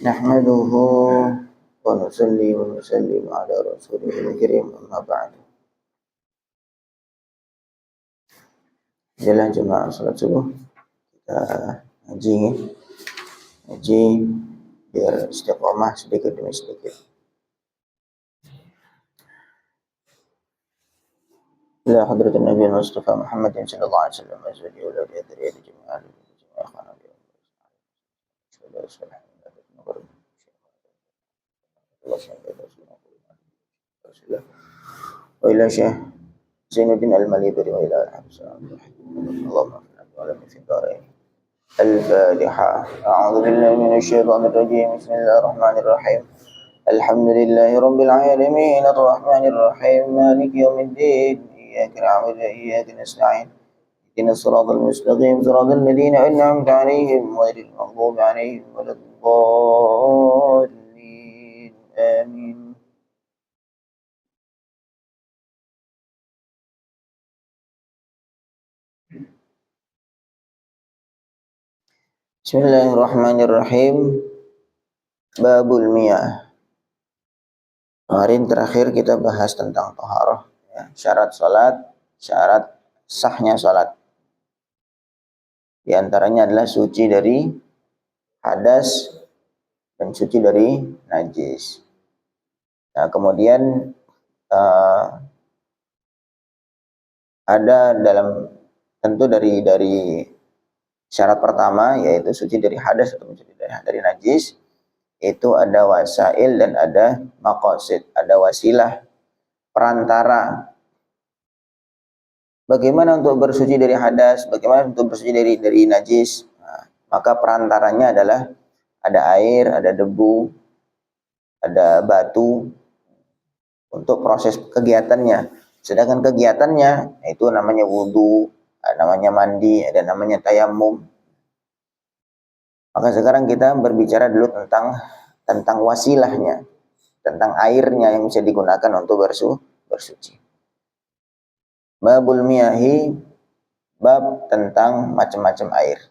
Nahmaduhu wa nusalli wa nusallim ala rasulihil karim, amma ba'du. Jalan jemaah salat subuh, kita ngaji biar istiqomah sedikit demi sedikit. Ila hadratin Nabi Mustafa Muhammadin sallallahu alaihi wasallam azwaj wa aulad dari jemaah wa ila Syekh Zainuddin Al-Malibari wa ila Allahumma salli fi darain. Al-Fatiha. A'udzu billahi minasy syaithanir rajim. Bismillahirrahmanirrahim. Alhamdulillahi rabbil alamin arrahmanir rahim maliki yaumiddin iyyaka na'budu wa iyyaka nasta'in ihdinas siratal mustaqim siratal ladzina an'amta 'alaihim ghairil maghdubi 'alaihim waladdallin amin. Bismillahirrahmanirrahim. Babul miyah. Kemarin terakhir kita bahas tentang taharah, ya, syarat salat, syarat sahnya salat. Di antaranya adalah suci dari hadas dan suci dari najis. Nah, kemudian ada dalam tentu dari syarat pertama yaitu suci dari hadas atau suci dari najis, itu ada wasail dan ada maqasid, ada wasilah perantara. Bagaimana untuk bersuci dari hadas, bagaimana untuk bersuci dari najis? Nah, maka perantaranya adalah ada air, ada debu, ada batu untuk proses kegiatannya. Sedangkan kegiatannya itu namanya wudu, namanya mandi, ada namanya tayammum. Maka sekarang kita berbicara dulu tentang wasilahnya, tentang airnya yang bisa digunakan untuk bersuci. Babul miyahi, bab tentang macam-macam air.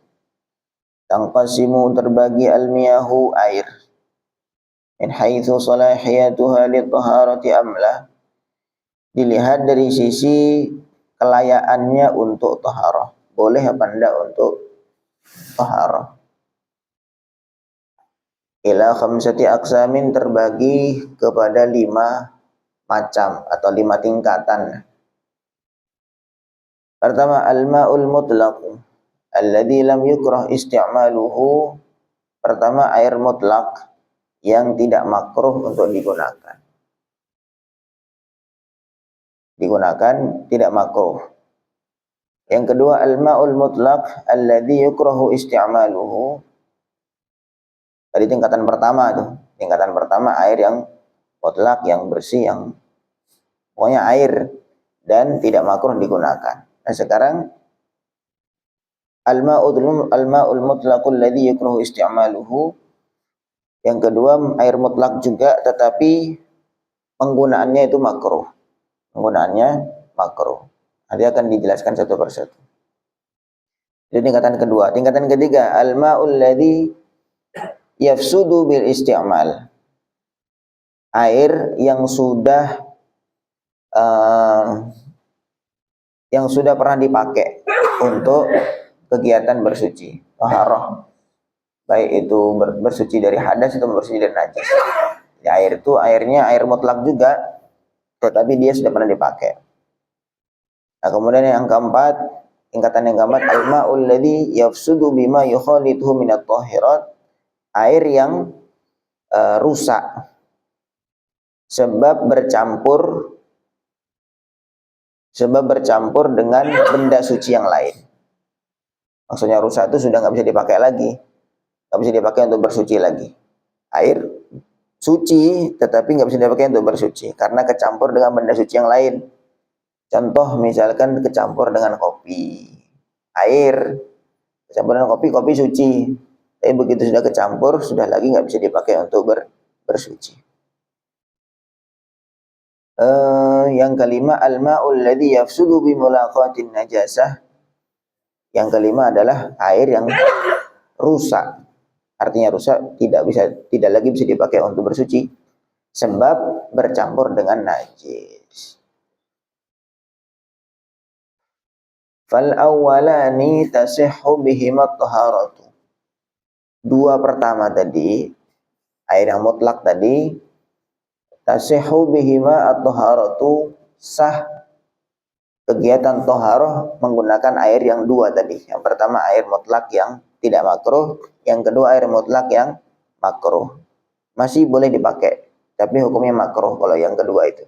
Tanqasimu, terbagi al-miyahu, air. Min haitsu salahiyatuha lit-taharati amla, dilihat dari sisi kelayaannya untuk taharah. Boleh apa enggak untuk taharah. Ila khamsati aqsamin, terbagi kepada 5 macam atau 5 tingkatan. Pertama, al-ma'ul mutlaq alladzi lam yukrah isti'maluhu. Pertama, air mutlak yang tidak makruh untuk digunakan. Digunakan tidak makruh. Yang kedua, al-ma'ul mutlaq alladzi yukrahu isti'maluhu. Tadi tingkatan pertama tuh. Tingkatan pertama air yang mutlak, yang bersih, yang pokoknya air dan tidak makruh digunakan. Nah, sekarang al-ma'ul mutlaqul ladzi yukrahu isti'maluhu. Yang kedua, air mutlak juga tetapi penggunaannya itu makruh. Penggunaannya makruh. Nanti akan dijelaskan satu persatu. Itu tingkatan kedua. Tingkatan ketiga, al-ma'ul ladzi yafsudu bil isti'mal. Air yang sudah pernah dipakai untuk kegiatan bersuci, taharah. Baik itu bersuci dari hadas atau bersuci dari najis. Ya, air itu airnya air mutlak juga, tetapi dia sudah pernah dipakai. Nah, kemudian yang keempat, tingkatan yang keempat, al-ma'ul ladzi yafsudu bima yukhalituhu minat tahirat. Air yang rusak sebab bercampur dengan benda suci yang lain. Maksudnya rusak itu sudah nggak bisa dipakai lagi, nggak bisa dipakai untuk bersuci lagi. Air suci tetapi nggak bisa dipakai untuk bersuci karena kecampur dengan benda suci yang lain. Contoh misalkan kecampur dengan kopi, air kecampur dengan kopi suci. Tapi begitu sudah kecampur, sudah lagi nggak bisa dipakai untuk bersuci. Yang kelima, al-ma'ul ladzi yafsudu bi mulaqatin najasah. Yang kelima adalah air yang rusak artinya rusak, tidak lagi bisa dipakai untuk bersuci sebab bercampur dengan najis. Fal awwalani tasihhu bihima taharatu. Dua pertama tadi, air yang mutlak tadi, tasihhu bihima at-taharatu, sah kegiatan toharoh menggunakan air yang dua tadi. Yang pertama air mutlak yang tidak makruh, yang kedua air mutlak yang makruh. Masih boleh dipakai, tapi hukumnya makruh kalau yang kedua itu.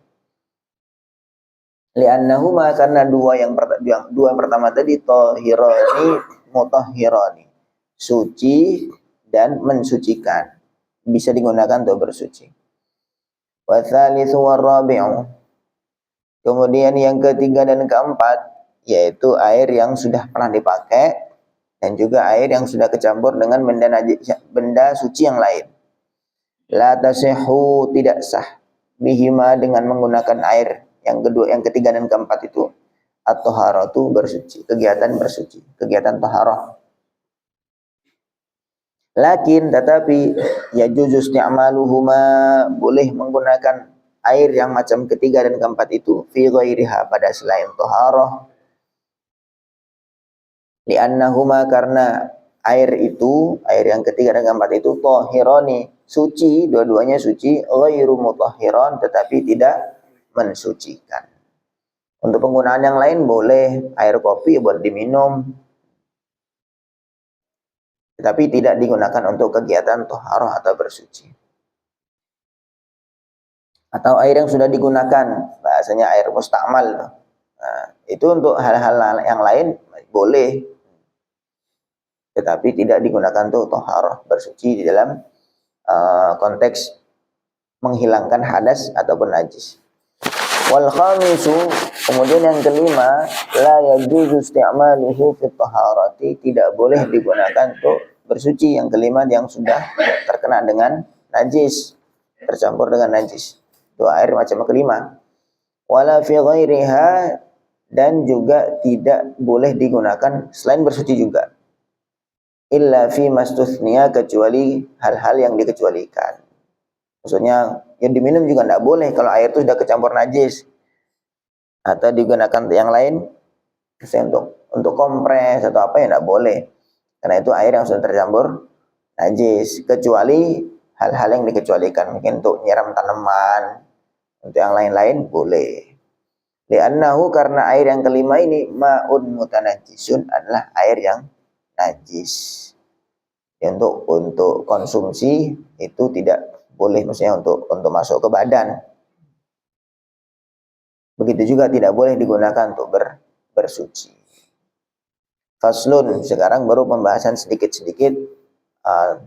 Li'annahuma, karena dua pertama tadi tahirani mutahhirani, suci dan mensucikan, bisa digunakan untuk bersuci. Wa tsalitsu warabi'u, kemudian yang ketiga dan keempat yaitu air yang sudah pernah dipakai dan juga air yang sudah kecampur dengan benda suci yang lain. La tasihhu, tidak sah, bihima, dengan menggunakan air yang kedua, yang ketiga dan keempat itu, at-taharatu, bersuci, kegiatan bersuci, kegiatan taharah. Lakin, tetapi ya juzu isti'maluhuma, boleh menggunakan air yang macam ketiga dan keempat itu fi ghairiha, pada selain taharah. Li'annahuma, karena air itu, air yang ketiga dan keempat itu tahirani, suci, dua-duanya suci, ghairu mutahhiran, tetapi tidak mensucikan. Untuk penggunaan yang lain boleh, air kopi buat diminum, tetapi tidak digunakan untuk kegiatan taharah atau bersuci. Atau air yang sudah digunakan, bahasanya air mustakmal. Nah, itu untuk hal-hal yang lain boleh, tetapi tidak digunakan untuk taharah, bersuci di dalam konteks menghilangkan hadas ataupun najis. Wal khamisu, kemudian yang kelima, la yajuzu isti'maluhu fi taharati, tidak boleh digunakan untuk bersuci. Yang kelima, yang sudah terkena dengan najis, tercampur dengan najis, itu air macam kelima. Wala fi ghairiha, dan juga tidak boleh digunakan selain bersuci juga. Illa fi mastuthniya, kecuali hal-hal yang dikecualikan. Maksudnya yang diminum juga tidak boleh kalau air itu sudah kecampur najis, atau digunakan yang lain, misalnya untuk kompres atau apa, ya tidak boleh, karena itu air yang sudah tercampur najis, kecuali hal-hal yang dikecualikan, mungkin untuk nyiram tanaman, untuk yang lain-lain boleh. Li'annahu, karena air yang kelima ini ma'un mutanajjisun, adalah air yang najis. Ya, untuk konsumsi itu tidak boleh, maksudnya untuk masuk ke badan. Begitu juga tidak boleh digunakan untuk bersuci. Faslun, sekarang baru pembahasan sedikit-sedikit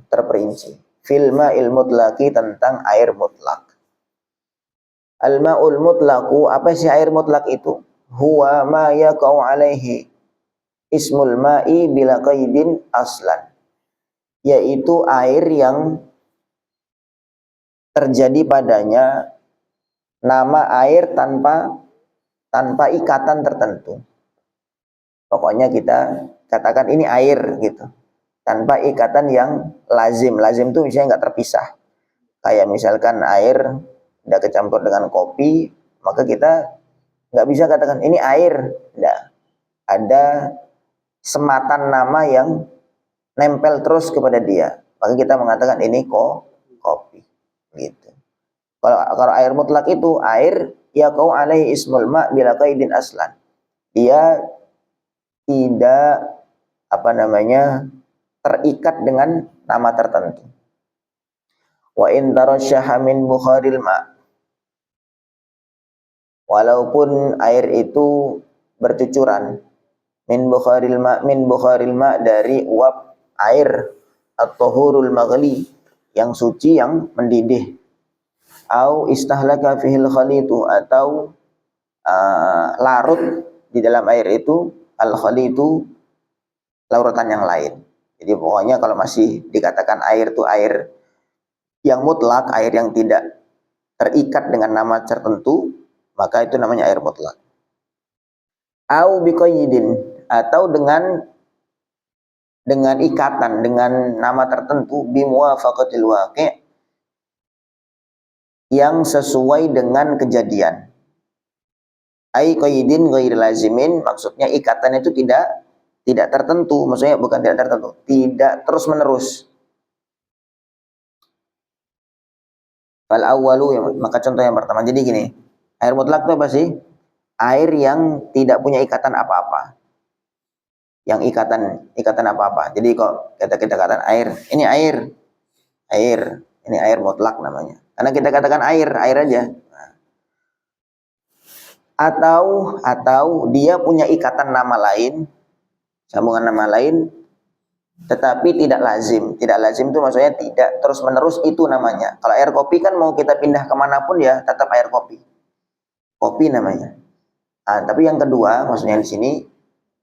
terperinci. Fil ma'il mutlaqi, tentang air mutlak. Al ma'ul mutlaqu, apa sih air mutlak itu? Huwa ma yaqau alaihi ismul ma'i bila qaidin aslan, yaitu air yang terjadi padanya nama air tanpa ikatan tertentu. Pokoknya kita katakan ini air gitu, tanpa ikatan yang lazim. Lazim itu misalnya nggak terpisah. Kayak misalkan air udah kecampur dengan kopi, maka kita nggak bisa katakan ini air. Nggak. Ada sematan nama yang nempel terus kepada dia, maka kita mengatakan ini kopi. Gitu. Kalau air mutlak itu air ya kau alaihi ismul ma' bila qaidin aslan. Dia tidak terikat dengan nama tertentu. Wa in tarasyaha min bukharil ma', walaupun air itu bercucuran, min bukharil ma' dari uap air, at-tahurul maghli, yang suci yang mendidih, au istahlaka fihil khalitu, atau larut di dalam air itu, al khalitu, larutan yang lain. Jadi pokoknya kalau masih dikatakan air itu air yang mutlak, air yang tidak terikat dengan nama tertentu, maka itu namanya air mutlak. Au biqayyidin, atau dengan dengan ikatan, dengan nama tertentu, bimuwafaqatil waqi', yang sesuai dengan kejadian. Ai qaidin ghairi lazimin, maksudnya ikatan itu tidak tertentu, maksudnya bukan tidak tertentu, tidak terus menerus. Fal awwalu, maka contoh yang pertama. Jadi gini, air mutlak itu apa sih? Air yang tidak punya ikatan apa-apa. Yang ikatan apa-apa. Jadi kok kita katakan air, ini air. Ini air mutlak namanya. Karena kita katakan air aja. Atau dia punya ikatan nama lain, sambungan nama lain, tetapi tidak lazim. Tidak lazim itu maksudnya tidak terus menerus itu namanya. Kalau air kopi kan mau kita pindah kemanapun ya tetap air kopi. Kopi namanya. Tapi yang kedua maksudnya di sini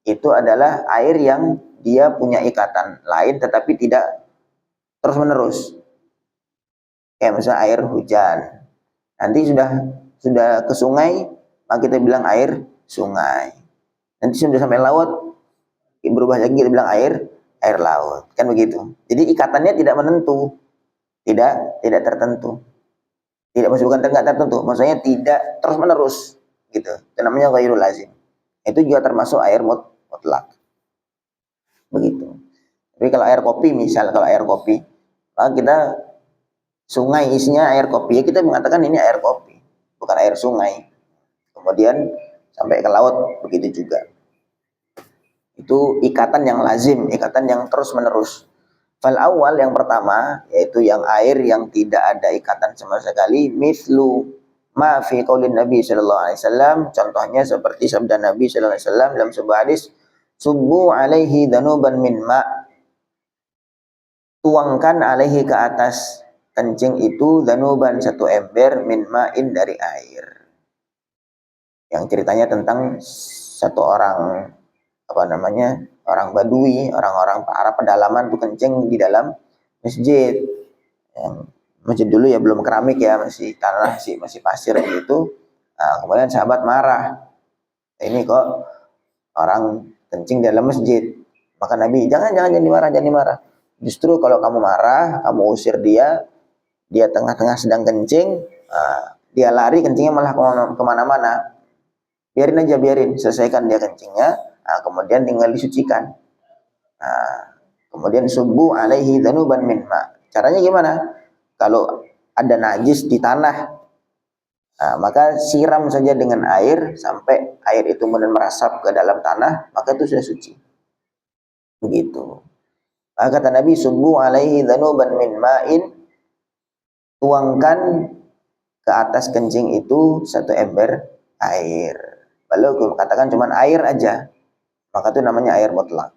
itu adalah air yang dia punya ikatan lain tetapi tidak terus menerus. Kayak misalnya air hujan. Nanti sudah ke sungai, maka kita bilang air sungai. Nanti sudah sampai laut, berubah lagi kita bilang air laut. Kan begitu. Jadi ikatannya tidak menentu, tidak tertentu. Tidak, bukan tidak tertentu, maksudnya tidak terus menerus gitu. Itu namanya ghairul lazim. Itu juga termasuk air mutlak. Begitu. Tapi kalau air kopi, misal kalau air kopi, maka kita sungai isinya air kopi, ya kita mengatakan ini air kopi, bukan air sungai. Kemudian sampai ke laut, begitu juga. Itu ikatan yang lazim, ikatan yang terus menerus. Fal awal yang pertama, yaitu yang air yang tidak ada ikatan sama sekali, mithlu ma fi qaulin Nabi sallallahu alaihi wasallam, contohnya seperti sabda Nabi sallallahu alaihi wasallam dalam sebuah hadis, subbu alaihi danuban min ma, tuangkan alaihi ke atas kencing itu danuban satu ember min ma'in dari air. Yang ceritanya tentang satu orang orang Badui, orang-orang para pedalaman tuh kencing di dalam masjid. Yang masjid dulu ya belum keramik ya, masih tanah, masih pasir gitu. Kemudian sahabat marah. Ini kok orang kencing di dalam masjid. Maka Nabi, jangan dimarah. Justru kalau kamu marah, kamu usir dia tengah-tengah sedang kencing, dia lari, kencingnya malah kemana-mana. Biarin, selesaikan dia kencingnya, kemudian tinggal disucikan. Kemudian subuh alaihi danuban min ma. Caranya gimana? Kalau ada najis di tanah, maka siram saja dengan air sampai air itu kemudian merasap ke dalam tanah, maka itu sudah suci. Begitu. Kata Nabi, subuh alaihi danuban min ma'in, tuangkan ke atas kencing itu satu ember air. Lalu katakan cuma air aja, maka itu namanya air mutlak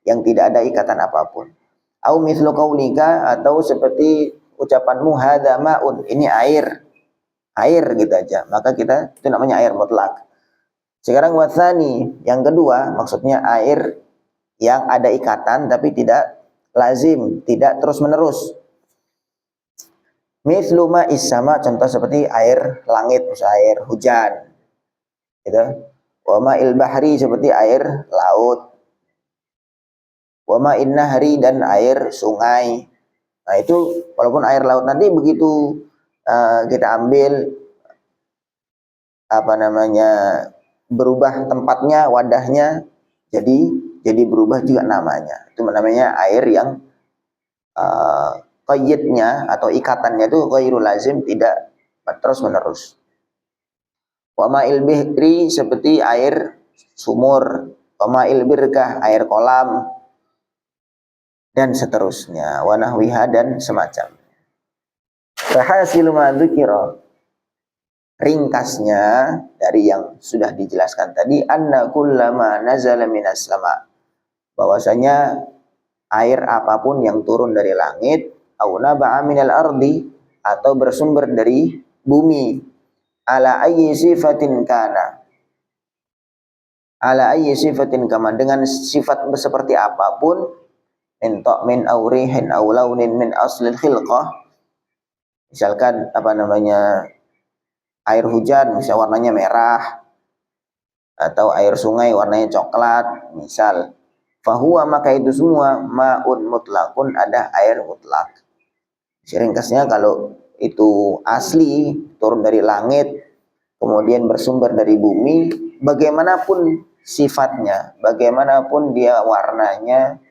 yang tidak ada ikatan apapun. Au mithlu qaulika, atau seperti ucapanmu hadza ma'un, ini air gitu aja, maka itu namanya air mutlak. Sekarang watsani, yang kedua, maksudnya air yang ada ikatan tapi tidak lazim, tidak terus menerus. Mithlu ma'is sama, contoh seperti air langit, misalnya air hujan gitu. Wa ma'il bahri, seperti air laut. Wa ma'in nahri, dan air sungai. Nah itu walaupun air laut nanti begitu kita ambil berubah tempatnya, wadahnya, jadi berubah juga namanya. Itu namanya air yang qayyidnya atau ikatannya itu ghairul lazim, tidak terus menerus. Wa ma'il bihri, seperti air sumur. Wa ma'il birkah, air kolam, dan seterusnya. Wa nahwiha, dan semacam. Fahasilu ma dzukira, ringkasnya dari yang sudah dijelaskan tadi, anna kullama nazala minas sama, bahwasanya air apapun yang turun dari langit, au naba'a minal ardi, atau bersumber dari bumi, ala ayyi sifatin kana, dengan sifat seperti apapun, min aurihin aw launin min aslil khilqah, misalkan air hujan misalnya warnanya merah, atau air sungai warnanya coklat misal, fahuwa maka itu semua ma'un mutlakun, ada air mutlak. Ringkasnya kalau itu asli turun dari langit kemudian bersumber dari bumi, bagaimanapun sifatnya, bagaimanapun dia warnanya,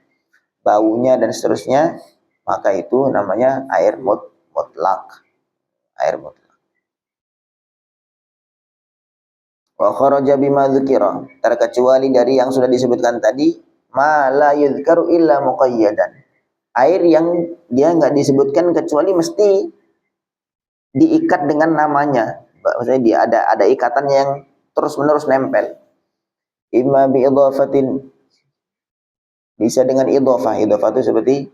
baunya dan seterusnya, maka itu namanya air mutlak. Air mutlak. Wa kharaja bima dzukira, terkecuali dari yang sudah disebutkan tadi, ma la yuzkaru illa muqayyadan. Air yang dia nggak disebutkan kecuali mesti diikat dengan namanya. Maksudnya dia ada ikatan yang terus-menerus nempel. Imma bi idhafatin, bisa dengan idhafah. Idhafah itu seperti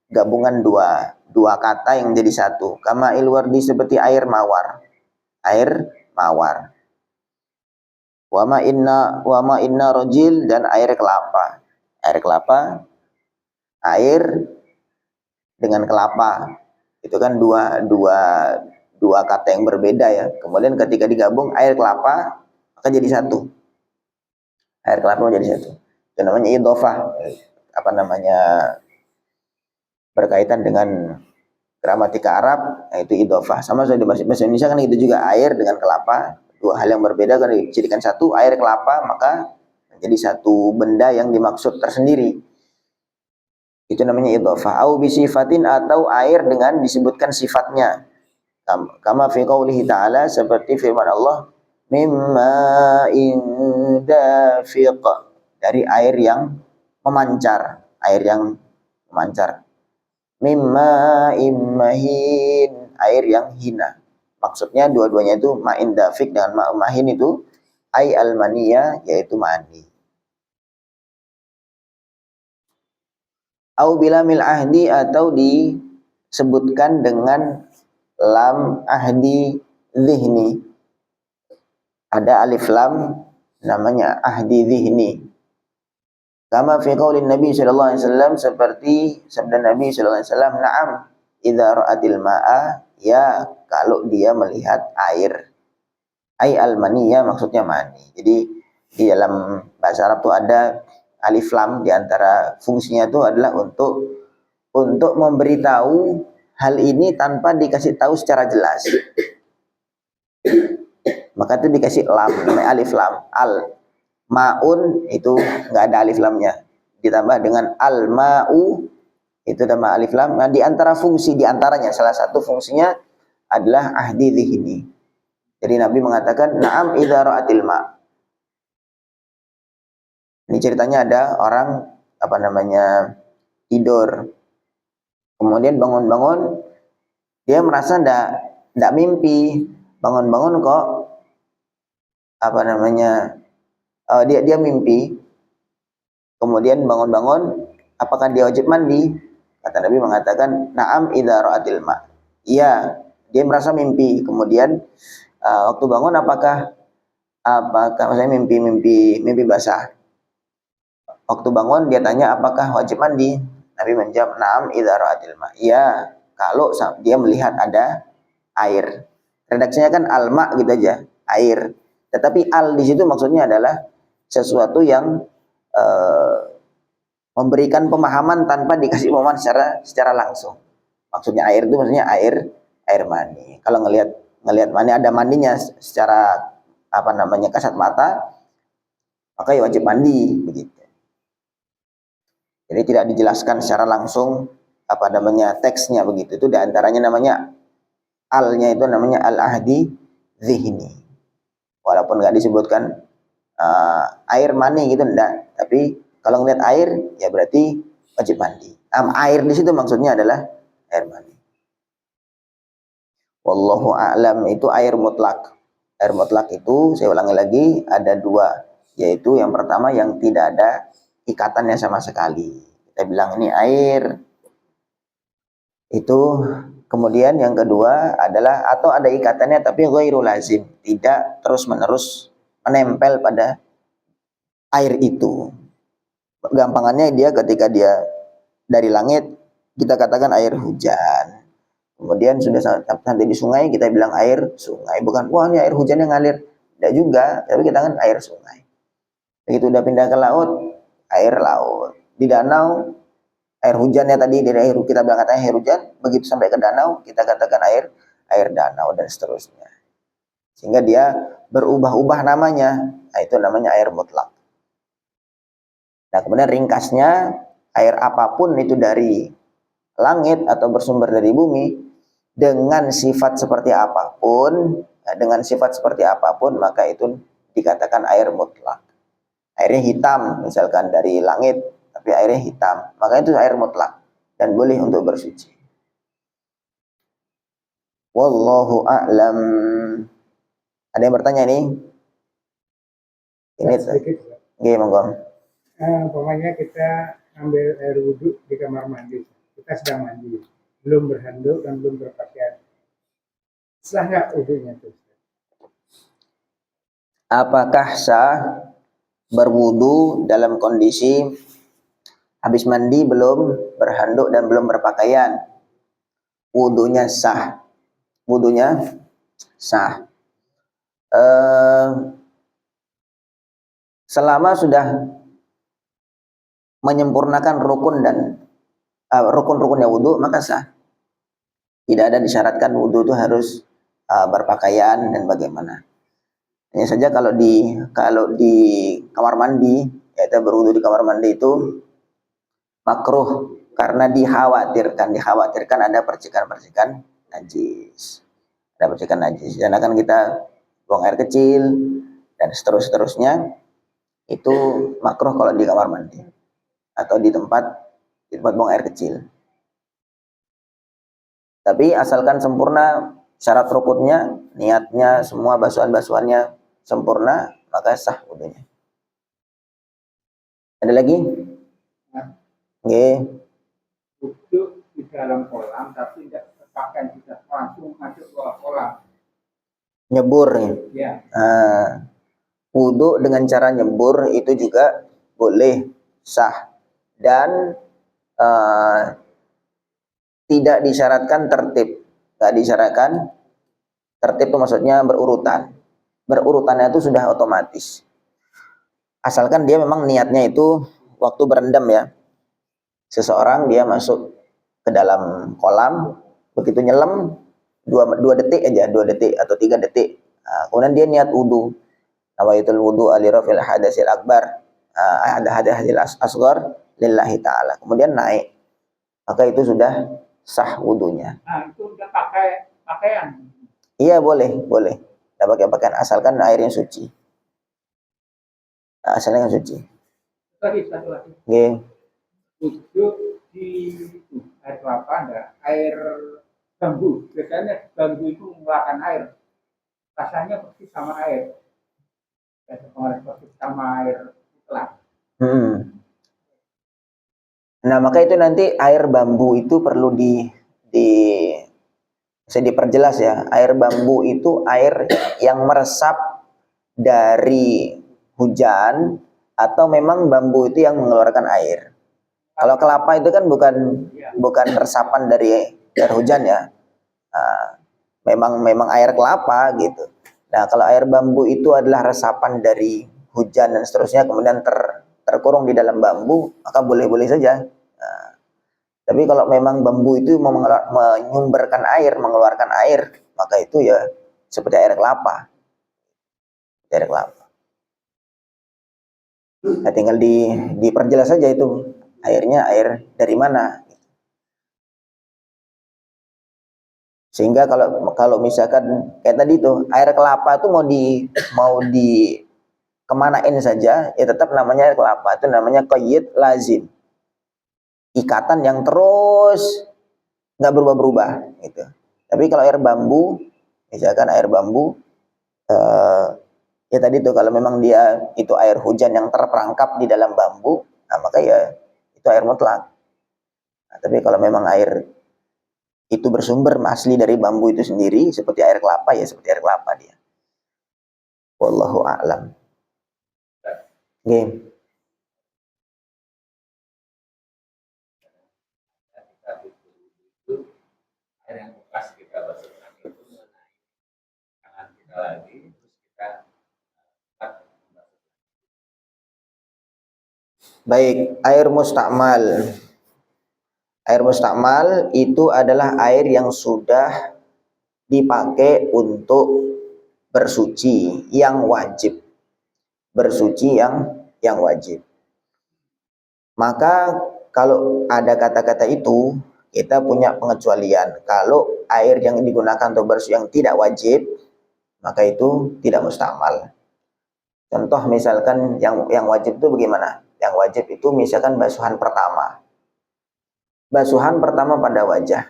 gabungan dua kata yang jadi satu. Kama ilwardi, seperti air mawar. Air mawar. Wama inna rojil, dan air kelapa. Air kelapa, air dengan kelapa. Itu kan dua kata yang berbeda ya. Kemudian ketika digabung air kelapa maka jadi satu. Air kelapa menjadi satu. Itu namanya idhofah. Apa namanya? Berkaitan dengan gramatika Arab, yaitu idhofah. Sama saja di bahasa Indonesia kan itu juga, air dengan kelapa. Dua hal yang berbeda kan dijadikan satu, air kelapa, maka menjadi satu benda yang dimaksud tersendiri. Itu namanya idhofah. Au bisifatin, atau air dengan disebutkan sifatnya. Kama fi qoulihi ta'ala, seperti firman Allah, mimma indafiq, dari air yang memancar, air yang memancar. Mimma immahin, air yang hina. Maksudnya dua-duanya itu ma'in dafiq dengan ma'mahin itu ay al-maniyah, yaitu mani. Au bilamil ahdi, atau disebutkan dengan lam ahdi zihni. Ada alif lam namanya ahdi zihni. Kama fi qaulin Nabi sallallahu alaihi wasallam, seperti sabda Nabi sallallahu alaihi wasallam, na'am idza ra'atil ma'a, ya kalau dia melihat air. Ai al-maniyah, maksudnya mani. Jadi di dalam bahasa Arab itu ada alif lam, di antara fungsinya itu adalah untuk memberitahu hal ini tanpa dikasih tahu secara jelas. Maka itu dikasih lam, namanya alif lam. Al ma'un itu nggak ada alif lamnya, ditambah dengan al ma'u, itu nama alif lam. Nah, di antara fungsi, di antaranya salah satu fungsinya adalah ahdi dzihni. Jadi Nabi mengatakan na'am idza ra'atil ma'. Ini ceritanya ada orang apa namanya tidur, kemudian bangun-bangun, dia merasa ndak mimpi, bangun-bangun kok apa namanya dia mimpi, kemudian bangun-bangun, apakah dia wajib mandi? Kata Nabi mengatakan na'am idza ra'atil ma'. Iya, dia merasa mimpi, kemudian waktu bangun apakah saya mimpi basah. Waktu bangun dia tanya apakah wajib mandi? Nabi menjawab na'am idza ra'atil ma'. Iya, kalau dia melihat ada air. Redaksinya kan al-ma' gitu aja, air. Tetapi al di situ maksudnya adalah sesuatu yang memberikan pemahaman tanpa dikasih pemahaman secara langsung. Maksudnya air itu maksudnya air mani. Kalau ngelihat mani, ada mandinya secara apa namanya kasat mata, maka ya wajib mandi begitu. Jadi tidak dijelaskan secara langsung apa namanya teksnya begitu. Itu diantaranya namanya alnya itu namanya al-ahdi zihni. Walaupun nggak disebutkan air mani gitu enggak, tapi kalau ngeliat air ya berarti wajib mandi. Air di situ maksudnya adalah air mani. Wallahu a'lam, itu air mutlak. Air mutlak itu, saya ulangi lagi, ada dua, yaitu yang pertama yang tidak ada ikatannya sama sekali. Kita bilang ini air. Itu kemudian yang kedua adalah atau ada ikatannya tapi ghairu lazim, tidak terus-menerus menempel pada air itu. Gampangannya dia ketika dia dari langit, kita katakan air hujan. Kemudian sudah sampai di sungai, kita bilang air sungai. Bukan, wah ini air hujan yang ngalir. Tidak juga, tapi kita kan air sungai. Begitu udah pindah ke laut, air laut. di danau, air hujannya tadi dari air kita bilang katanya air hujan, begitu sampai ke danau kita katakan air danau dan seterusnya. Sehingga dia berubah-ubah namanya. Nah, itu namanya air mutlak. Nah, kemudian ringkasnya, air apapun itu dari langit atau bersumber dari bumi, dengan sifat seperti apapun, maka itu dikatakan air mutlak. Airnya hitam misalkan dari langit, tapi airnya hitam, maka itu air mutlak dan boleh untuk bersuci. Wallahu a'lam. Ada yang bertanya nih? Ini sedikit. Oke, monggo. Umpamanya kita ambil air wudhu di kamar mandi, kita sedang mandi, belum berhanduk dan belum berpakaian, sah nggak wudhunya itu? Apakah sah berwudu dalam kondisi habis mandi belum berhanduk dan belum berpakaian? Wudunya sah. Wudunya sah. Selama sudah menyempurnakan rukun dan rukun-rukunnya wudu, maka sah. Tidak ada disyaratkan wudu itu harus berpakaian dan bagaimana. Hanya saja kalau di kamar mandi, yaitu berwudu di kamar mandi itu makruh karena dikhawatirkan ada percikan-percikan najis. Ada percikan najis. Dan akan kita buang air kecil dan seterusnya itu makruh kalau di kamar mandi atau di tempat buang air kecil. Tapi asalkan sempurna syarat rukunnya, niatnya, semua basuhan-basuhannya sempurna, maka sah wudunya. Ada lagi? Oke. Wudu di dalam kolam tapi tidak terpakai, tidak langsung masuk ke kolam. Nyebur. Ya. Wudu dengan cara nyebur itu juga boleh, sah, dan tidak disyaratkan tertib. Tidak disyaratkan tertib itu maksudnya berurutan. Berurutannya itu sudah otomatis. Asalkan dia memang niatnya itu waktu berendam ya. Seseorang dia masuk ke dalam kolam, begitu nyelam 2 detik aja, 2 detik atau 3 detik. Nah, kemudian dia niat wudu. Nawaitul wudu alirafil hadasil akbar, ada hadasil asghar lillahi ta'ala. Kemudian naik. Maka itu sudah sah wudunya. Nah, itu udah pakai pakaian. Iya, boleh. Tidak pakai pakaian asalkan airnya suci. Asalnya suci. Satu lagi. Oke. Wudu di air kelapa enggak? Air bambu. Biasanya bambu itu mengeluarkan air. Rasanya persis sama air. Persis sama air kelapa. Nah, maka itu nanti air bambu itu perlu bisa diperjelas ya. Air bambu itu air yang meresap dari hujan atau memang bambu itu yang mengeluarkan air. Kalau kelapa itu kan bukan resapan dari air hujan ya. Memang air kelapa gitu. Nah, kalau air bambu itu adalah resapan dari hujan dan seterusnya kemudian terkurung di dalam bambu, maka boleh-boleh saja. Nah, tapi kalau memang bambu itu menyumberkan air, mengeluarkan air, maka itu ya seperti air kelapa. Air kelapa. Nah, tinggal diperjelas saja itu airnya air dari mana. Sehingga kalau misalkan kayak tadi tuh air kelapa itu mau di kemanain saja, ya tetap namanya air kelapa, itu namanya qayyid lazim. Ikatan yang terus nggak berubah-berubah gitu. Tapi kalau air bambu, misalkan air bambu, ya tadi tuh kalau memang dia itu air hujan yang terperangkap di dalam bambu, nah maka ya itu air mutlak. Nah, tapi kalau memang air itu bersumber asli dari bambu itu sendiri, seperti air kelapa ya seperti air kelapa dia. Wallahu a'lam. Oke. Air yang bekas kita basuhkan itu mengenai tangan kita lagi, terus kita Baik, air mustakmal. Air mustakmal itu adalah air yang sudah dipakai untuk bersuci yang wajib. Bersuci yang wajib. Maka kalau ada kata-kata itu, kita punya pengecualian. Kalau air yang digunakan untuk bersuci yang tidak wajib, maka itu tidak mustakmal. Contoh misalkan yang wajib itu bagaimana? Yang wajib itu misalkan basuhan pertama. Basuhan pertama pada wajah.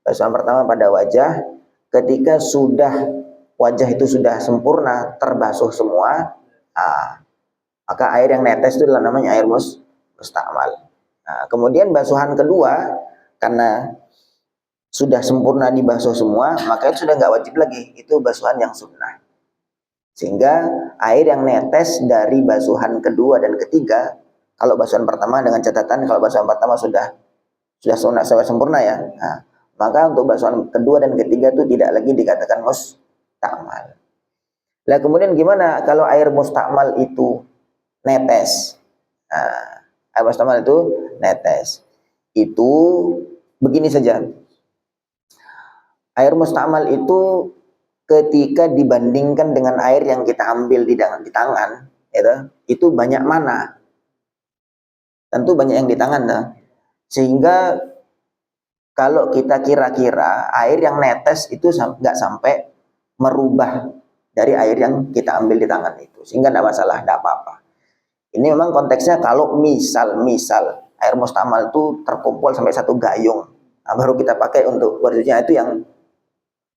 Basuhan pertama pada wajah, ketika sudah wajah itu sudah sempurna, terbasuh semua, maka air yang netes itu adalah namanya air mustakmal. Nah, kemudian basuhan kedua, karena sudah sempurna dibasuh semua, maka itu sudah nggak wajib lagi. Itu basuhan yang sunnah. Sehingga air yang netes dari basuhan kedua dan ketiga, kalau basuhan pertama dengan catatan kalau basuhan pertama sudah sempurna ya, nah, maka untuk basuhan kedua dan ketiga itu tidak lagi dikatakan mustakmal. Nah, kemudian gimana kalau air mustakmal itu netes? Nah, air mustakmal itu netes. Itu begini saja. Air mustakmal itu ketika dibandingkan dengan air yang kita ambil di tangan, itu banyak mana? Tentu banyak yang di tangan, nah. Sehingga kalau kita kira-kira air yang netes itu nggak sampai merubah dari air yang kita ambil di tangan itu, sehingga nggak masalah, nggak apa-apa. Ini memang konteksnya kalau misal air mustakmal itu terkumpul sampai 1 gayung, nah, baru kita pakai untuk bersucinya, itu yang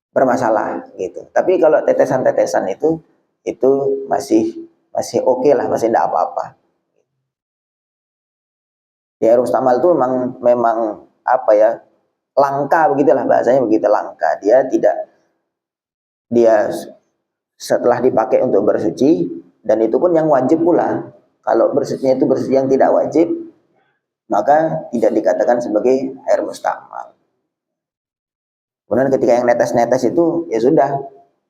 bermasalah gitu. Tapi kalau tetesan-tetesan itu masih oke lah, masih nggak apa-apa. Di air mustakmal itu memang apa ya, langka begitulah bahasanya, begitu langka. Dia setelah dipakai untuk bersuci, dan itu pun yang wajib pula. Kalau bersucinya itu bersuci yang tidak wajib, maka tidak dikatakan sebagai air mustakmal. Kemudian ketika yang netes-netes itu ya sudah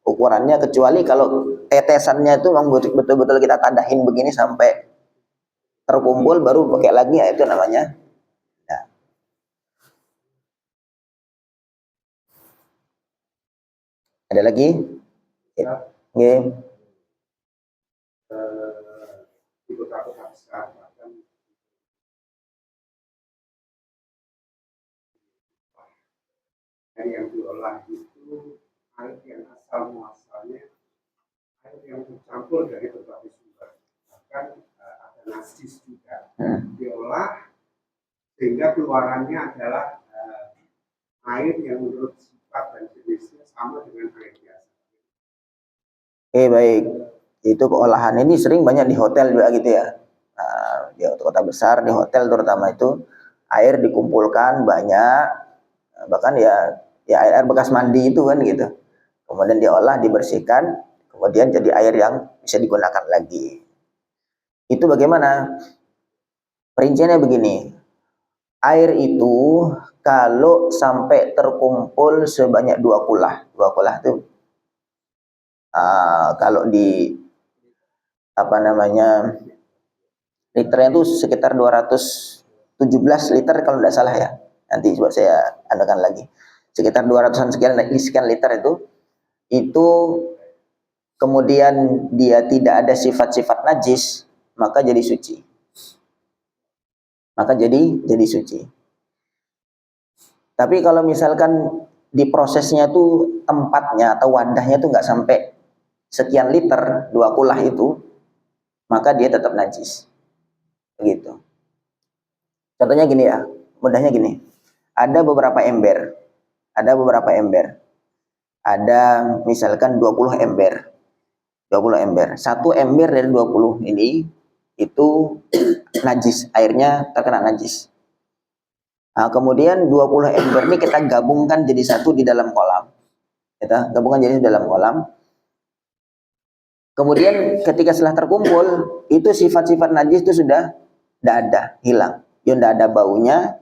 ukurannya, kecuali kalau tetesannya itu memang betul-betul kita tadahin begini sampai terkumpul baru pakai lagi, ya itu namanya. Nah. Ada lagi? Ya. Okay. Di kota-kota besar bahkan air yang diolah itu air yang asal muasalnya air yang tercampur dari berbagai sumber, bahkan ada najis juga diolah sehingga keluarannya adalah air yang menurut sifat dan jenisnya sama dengan air biasa. Oke, baik. Itu olahan ini sering banyak di hotel juga gitu ya. Nah, di kota besar, di hotel terutama itu air dikumpulkan banyak, bahkan ya air bekas mandi itu kan gitu. Kemudian diolah, dibersihkan, kemudian jadi air yang bisa digunakan lagi. Itu bagaimana? Perinciannya begini. Air itu kalau sampai terkumpul sebanyak 2 kulah. 2 kulah itu kalau di apa namanya, liternya itu sekitar 217 liter kalau tidak salah ya. Nanti coba saya adakan lagi. Sekitar 200-an sekian liter itu kemudian dia tidak ada sifat-sifat najis, maka jadi suci. Maka jadi suci. Tapi kalau misalkan di prosesnya tuh tempatnya atau wadahnya tuh nggak sampai sekian liter, 2 kulah itu, maka dia tetap najis. Begitu. Contohnya gini ya, mudahnya gini. Ada beberapa ember. Ada misalkan 20 ember. 20 ember. 1 ember dari 20 ini itu najis, airnya terkena najis. Nah, kemudian 20 ember ini kita gabungkan jadi satu di dalam kolam. Kita gabungkan jadi dalam kolam. Kemudian ketika setelah terkumpul, itu sifat-sifat najis itu sudah tidak ada, hilang. Ya tidak ada baunya,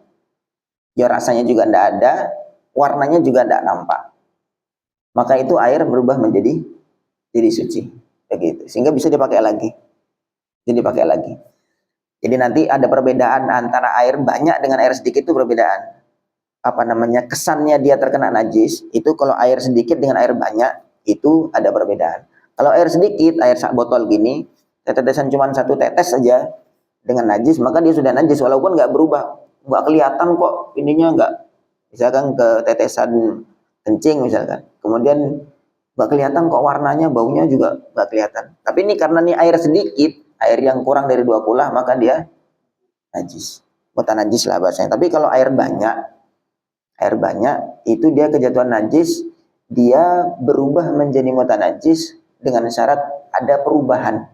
ya rasanya juga tidak ada, warnanya juga tidak nampak. Maka itu air berubah menjadi suci. Begitu. Sehingga bisa dipakai lagi. Jadi nanti ada perbedaan antara air banyak dengan air sedikit, itu perbedaan. Apa namanya, kesannya dia terkena najis itu kalau air sedikit dengan air banyak itu ada perbedaan. Kalau air sedikit, air sak botol gini, tetesan cuma satu tetes saja dengan najis, maka dia sudah najis walaupun nggak berubah, nggak kelihatan kok ininya, nggak, misalkan ke tetesan kencing misalkan, kemudian nggak kelihatan kok warnanya, baunya juga nggak kelihatan. Tapi ini karena nih air sedikit, air yang kurang dari 2 kula, maka dia najis, mutanajis lah bahasanya. Tapi kalau air banyak itu dia kejatuhan najis, dia berubah menjadi mutanajis dengan syarat ada perubahan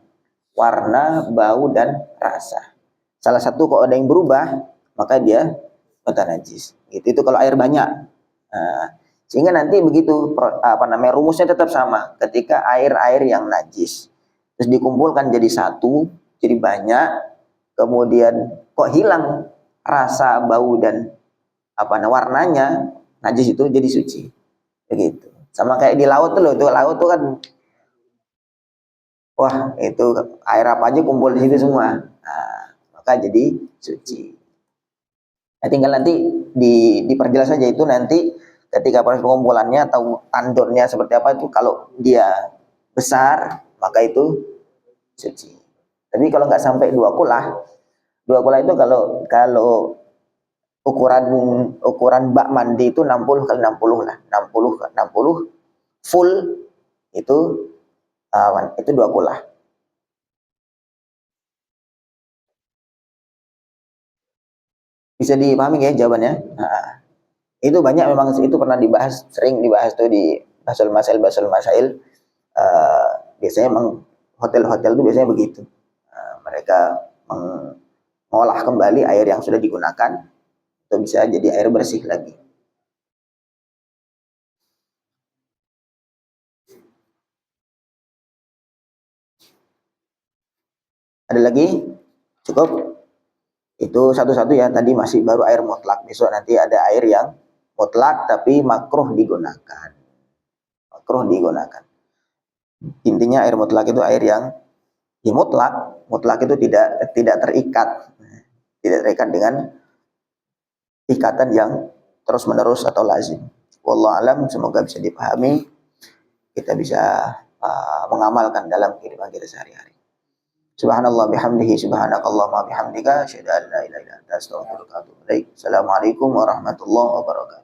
warna, bau, dan rasa. Salah satu kalau ada yang berubah, maka dia mutanajis. Itu kalau air banyak. Nah, sehingga nanti begitu rumusnya tetap sama. Ketika air-air yang najis terus dikumpulkan jadi satu, jadi banyak, kemudian kok hilang rasa, bau, dan warnanya, najis itu jadi suci. Begitu. Sama kayak di laut tuh loh, tuh laut tuh kan, wah itu air apa aja kumpul di situ semua. Nah, maka jadi suci. Nah, tinggal nanti diperjelas saja itu nanti ketika proses pengumpulannya atau tandonnya seperti apa itu. Kalau dia besar maka itu suci. Tapi kalau nggak sampai 2 kula itu kalau kalau ukuran ukuran bak mandi itu 60 kali 60 lah, 60 full itu 2 kula. Bisa dipahami ya jawabannya? Nah, itu banyak memang, itu pernah dibahas, sering dibahas tuh di basul masail. Biasanya memang hotel-hotel itu biasanya begitu. Mereka mengolah kembali air yang sudah digunakan itu bisa jadi air bersih lagi. Ada lagi? Cukup? Itu satu-satu ya, tadi masih baru air mutlak. Besok nanti ada air yang mutlak tapi makruh digunakan. Makruh digunakan. Intinya air mutlak itu air yang mutlak itu tidak terikat. Tidak terikat dengan ikatan yang terus-menerus atau lazim. Wallahu alam, semoga bisa dipahami, kita bisa mengamalkan dalam kehidupan kita sehari-hari. Subhanallah bihamdihi, subhanakallahumma bihamdika, asyhadu an la ilaha illa anta, astaghfiruka wa atubu ilaik. Assalamualaikum warahmatullahi wabarakatuh.